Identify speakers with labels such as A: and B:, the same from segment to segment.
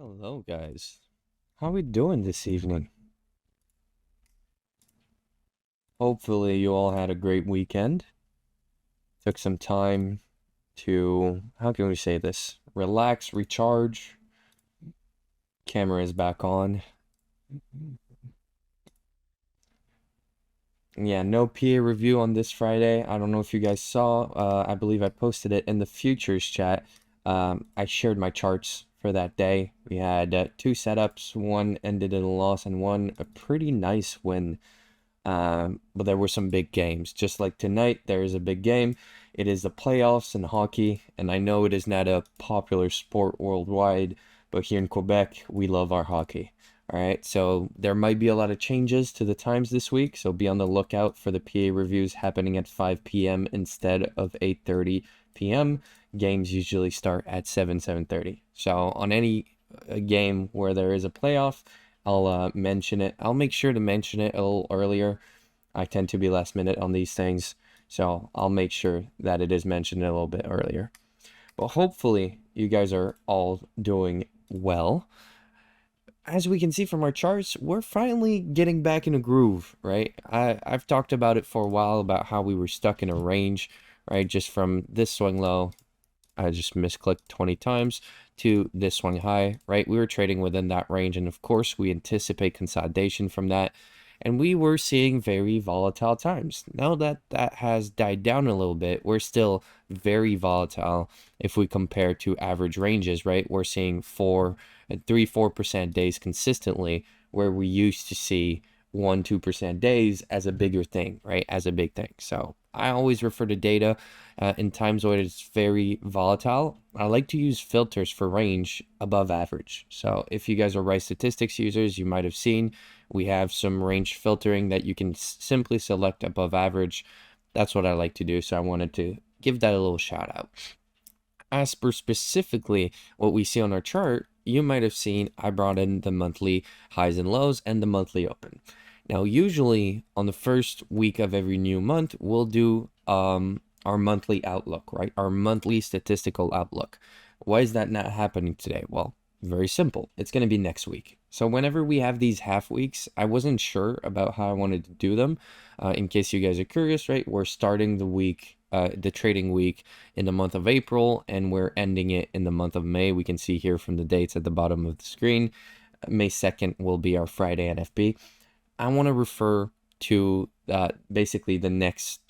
A: Hello, guys. How we doing this evening? Hopefully, you all had a great weekend. Took some time to, how can we say this? Relax, recharge. Camera is back on. Yeah, no PA review on this Friday. I don't know if you guys saw. I believe I posted it in the futures chat. I shared my charts for that day. We had two setups. One ended in a loss and one a pretty nice win. But there were some big games. Just like tonight, there is a big game. It is the playoffs in hockey, and I know it is not a popular sport worldwide, but here in Quebec, we love our hockey. All right, so there might be a lot of changes to the times this week, so be on the lookout for the PA reviews happening at 5 p.m. instead of 8:30 p.m. Games usually start at 7:30. So on any game where there is a playoff, I'll mention it. I'll make sure to mention it a little earlier. I tend to be last minute on these things, so I'll make sure that it is mentioned a little bit earlier. But hopefully, you guys are all doing well. As we can see from our charts, we're finally getting back in a groove, right? I've talked about it for a while about how we were stuck in a range, right? Just from this swing low, I just misclicked 20 times to this swing high, right? We were trading within that range, and of course, we anticipate consolidation from that. And we were seeing very volatile times. Now that that has died down a little bit, we're still very volatile if we compare to average ranges, right? We're seeing 4% days consistently, where we used to see 2% days as a bigger thing, right? As a big thing. So I always refer to data in times where it's very volatile. I like to use filters for range above average. So if you guys are Rice Statistics users, you might have seen we have some range filtering that you can simply select above average. That's what I like to do. So I wanted to give that a little shout out. As per specifically what we see on our chart, you might have seen I brought in the monthly highs and lows and the monthly open. Now, usually on the first week of every new month, we'll do our monthly outlook, right? Our monthly statistical outlook. Why is that not happening today? Well, very simple. It's going to be next week. So whenever we have these half weeks, I wasn't sure about how I wanted to do them. In case you guys are curious, right? We're starting the trading week in the month of April, and we're ending it in the month of May. We can see here from the dates at the bottom of the screen. May 2nd will be our Friday NFP. I want to refer to basically the next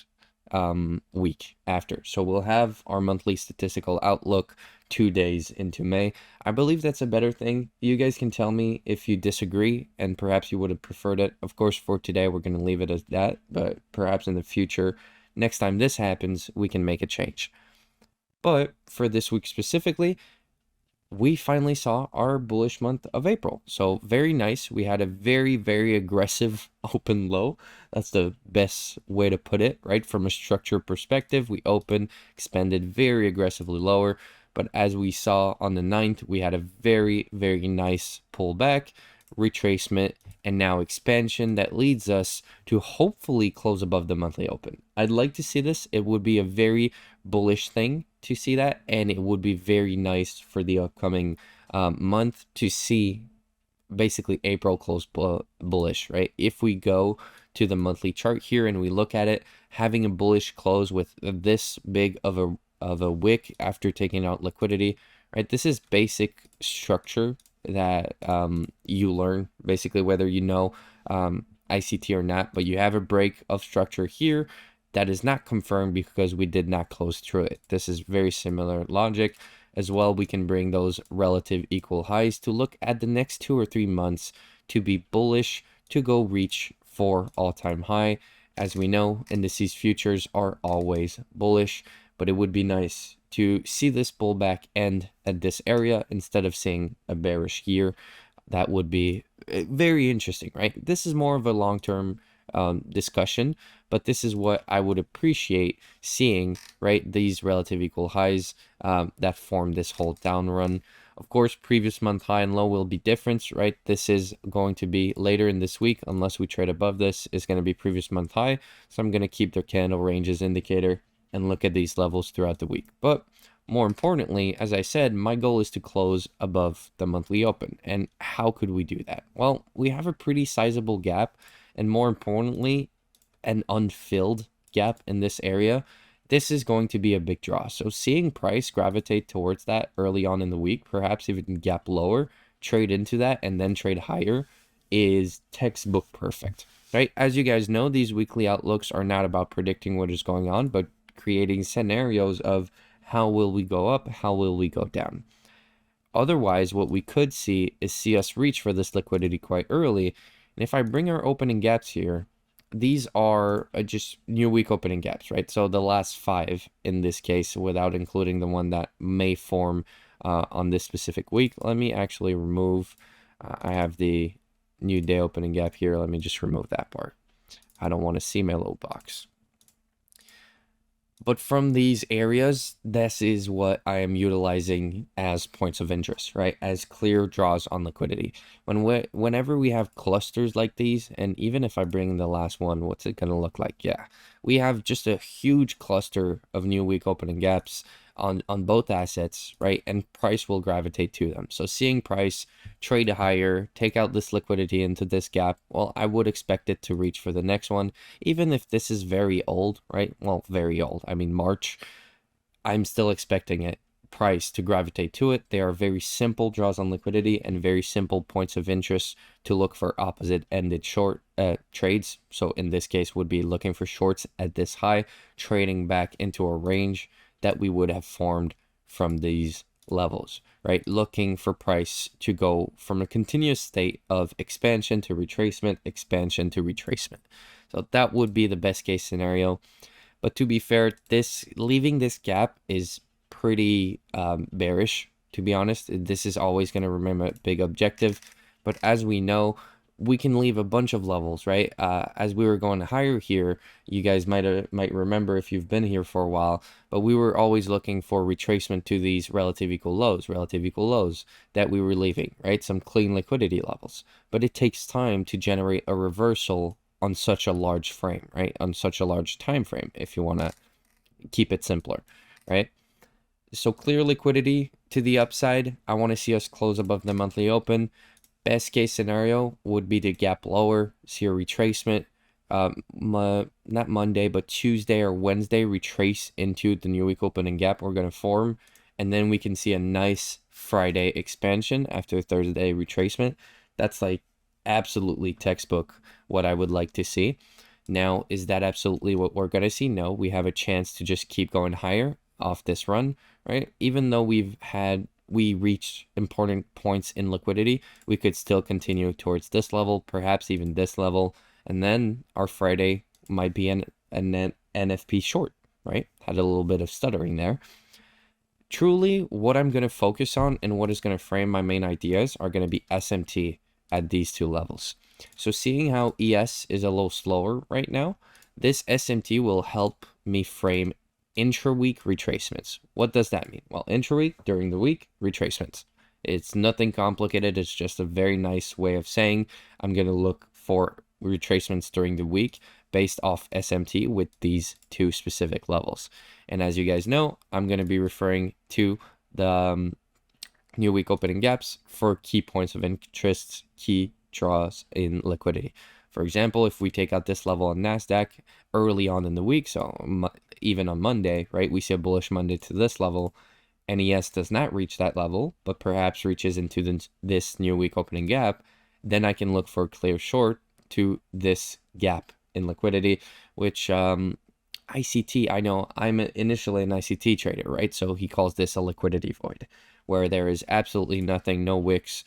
A: week after. So we'll have our monthly statistical outlook 2 days into May. I believe that's a better thing. You guys can tell me if you disagree, and perhaps you would have preferred it. Of course, for today, we're going to leave it as that, but perhaps in the future, next time this happens, we can make a change. But for this week specifically, we finally saw our bullish month of April. So very nice. We had a very, very aggressive open low. That's the best way to put it, right? From a structure perspective, we opened, expanded very aggressively lower. But as we saw on the 9th, we had a very, very nice pullback, retracement, and now expansion that leads us to hopefully close above the monthly open. I'd like to see this. It would be a very bullish thing to see that, and it would be very nice for the upcoming month to see basically April close bullish, right? If we go to the monthly chart here and we look at it, having a bullish close with this big of a wick after taking out liquidity, right? This is basic structure that you learn basically whether you know ICT or not, but you have a break of structure here that is not confirmed because we did not close through it. This is very similar logic. As well, we can bring those relative equal highs to look at the next 2 or 3 months to be bullish to go reach for all-time high. As we know, indices futures are always bullish, but it would be nice to see this pullback end at this area instead of seeing a bearish year. That would be very interesting, right? This is more of a long-term discussion, but this is what I would appreciate seeing, right? These relative equal highs that form this whole down run. Of course, previous month high and low will be different, right? This is going to be later in this week, unless we trade above this, is going to be previous month high. So I'm going to keep the candle ranges indicator and look at these levels throughout the week. But More importantly, as I said, my goal is to close above the monthly open. And how could we do that? Well, we have a pretty sizable gap, and more importantly, an unfilled gap in this area. This is going to be a big draw. So seeing price gravitate towards that early on in the week, perhaps even gap lower, trade into that, and then trade higher is textbook perfect, right? As you guys know, these weekly outlooks are not about predicting what is going on, but creating scenarios of how will we go up, how will we go down. Otherwise, what we could see us reach for this liquidity quite early. And if I bring our opening gaps here, these are just new week opening gaps, right? So the last 5 in this case, without including the one that may form on this specific week. Let me actually remove, I have the new day opening gap here. Let me just remove that part. I don't want to see my little box. But from these areas, this is what I am utilizing as points of interest, right? As clear draws on liquidity. Whenever we have clusters like these, and even if I bring the last one, what's it going to look like? Yeah, we have just a huge cluster of new week opening gaps on both assets, right? And price will gravitate to them. So seeing price trade higher, take out this liquidity into this gap, well, I would expect it to reach for the next one, even if this is very old, right? Well, very old. I mean, March, I'm still expecting it price to gravitate to it. They are very simple draws on liquidity and very simple points of interest to look for opposite ended short trades. So in this case would be looking for shorts at this high, trading back into a range that we would have formed from these levels, right? Looking for price to go from a continuous state of expansion to retracement, expansion to retracement. So that would be the best case scenario. But to be fair, leaving this gap is pretty bearish, to be honest. This is always going to remain a big objective. But as we know, we can leave a bunch of levels, right? As we were going higher here, you guys might remember if you've been here for a while, but we were always looking for retracement to these relative equal lows that we were leaving, right? Some clean liquidity levels. But it takes time to generate a reversal on such a large frame, right? On such a large time frame, if you want to keep it simpler, right? So clear liquidity to the upside. I want to see us close above the monthly open. Best case scenario would be to gap lower, see a retracement, not Monday, but Tuesday or Wednesday, retrace into the new week opening gap we're going to form. And then we can see a nice Friday expansion after Thursday retracement. That's like absolutely textbook what I would like to see. Now, is that absolutely what we're going to see? No, we have a chance to just keep going higher off this run, right? Even though we reached important points in liquidity, we could still continue towards this level, perhaps even this level, and then our Friday might be an NFP short, right? Had a little bit of stuttering there. Truly, what I'm going to focus on and what is going to frame my main ideas are going to be SMT at these two levels. So seeing how ES is a little slower right now, this SMT will help me frame intra-week retracements. What does that mean? Well, intra-week, during the week, retracements. It's nothing complicated. It's just a very nice way of saying I'm going to look for retracements during the week based off SMT with these two specific levels. And as you guys know, I'm going to be referring to the new week opening gaps for key points of interest, key draws in liquidity. For example, if we take out this level on NASDAQ early on in the week, so even on Monday, right, we see a bullish Monday to this level, NES does not reach that level, but perhaps reaches into this new week opening gap, then I can look for a clear short to this gap in liquidity, which ICT, I know I'm initially an ICT trader, right? So he calls this a liquidity void, where there is absolutely nothing, no wicks.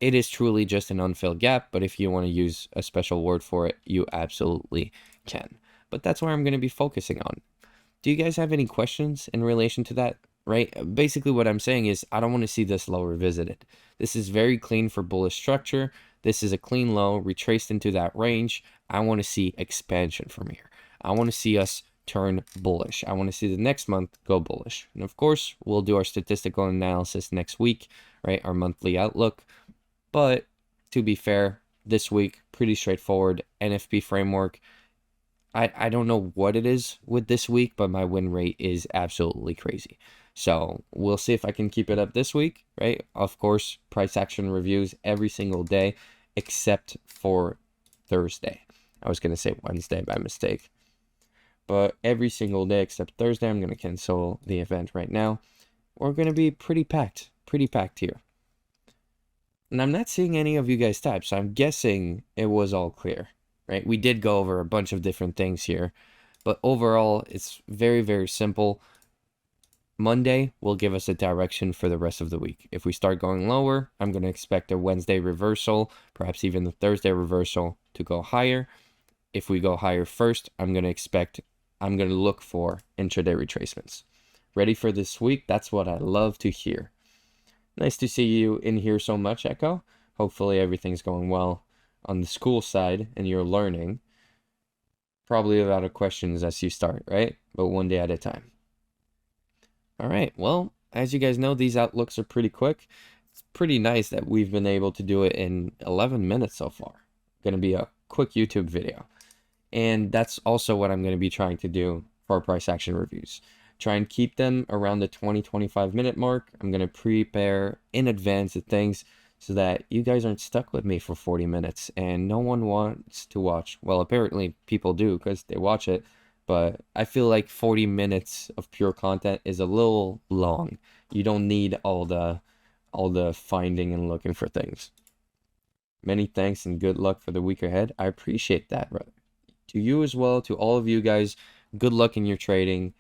A: It is truly just an unfilled gap, but if you want to use a special word for it, you absolutely can. But that's where I'm going to be focusing on. Do you guys have any questions in relation to that? Right? Basically what I'm saying is I don't want to see this low revisited. This is very clean for bullish structure. This is a clean low retraced into that range. I want to see expansion from here. I want to see us turn bullish. I want to see the next month go bullish. And of course, we'll do our statistical analysis next week, right? Our monthly outlook. But to be fair, this week, pretty straightforward. NFP framework. I don't know what it is with this week, but my win rate is absolutely crazy. So we'll see if I can keep it up this week, right? Of course, price action reviews every single day except for Thursday. I was going to say Wednesday by mistake. But every single day except Thursday, I'm going to cancel the event right now. We're going to be pretty packed here. And I'm not seeing any of you guys type, so I'm guessing it was all clear, right? We did go over a bunch of different things here, but overall, it's very, very simple. Monday will give us a direction for the rest of the week. If we start going lower, I'm going to expect a Wednesday reversal, perhaps even the Thursday reversal to go higher. If we go higher first, I'm going to look for intraday retracements. Ready for this week? That's what I love to hear. Nice to see you in here so much, Echo. Hopefully everything's going well on the school side and you're learning. Probably a lot of questions as you start, right? But one day at a time. All right, well, as you guys know, these outlooks are pretty quick. It's pretty nice that we've been able to do it in 11 minutes so far. Going to be a quick YouTube video. And that's also what I'm going to be trying to do for price action reviews. Try and keep them around the 20-25 minute mark. I'm going to prepare in advance the things so that you guys aren't stuck with me for 40 minutes and no one wants to watch. Well, apparently people do because they watch it, but I feel like 40 minutes of pure content is a little long. You don't need all the finding and looking for things. Many thanks and good luck for the week ahead. I appreciate that, brother. To you as well, to all of you guys, good luck in your trading.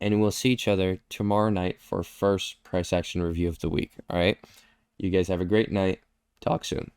A: And we'll see each other tomorrow night for first price action review of the week. All right. You guys have a great night. Talk soon.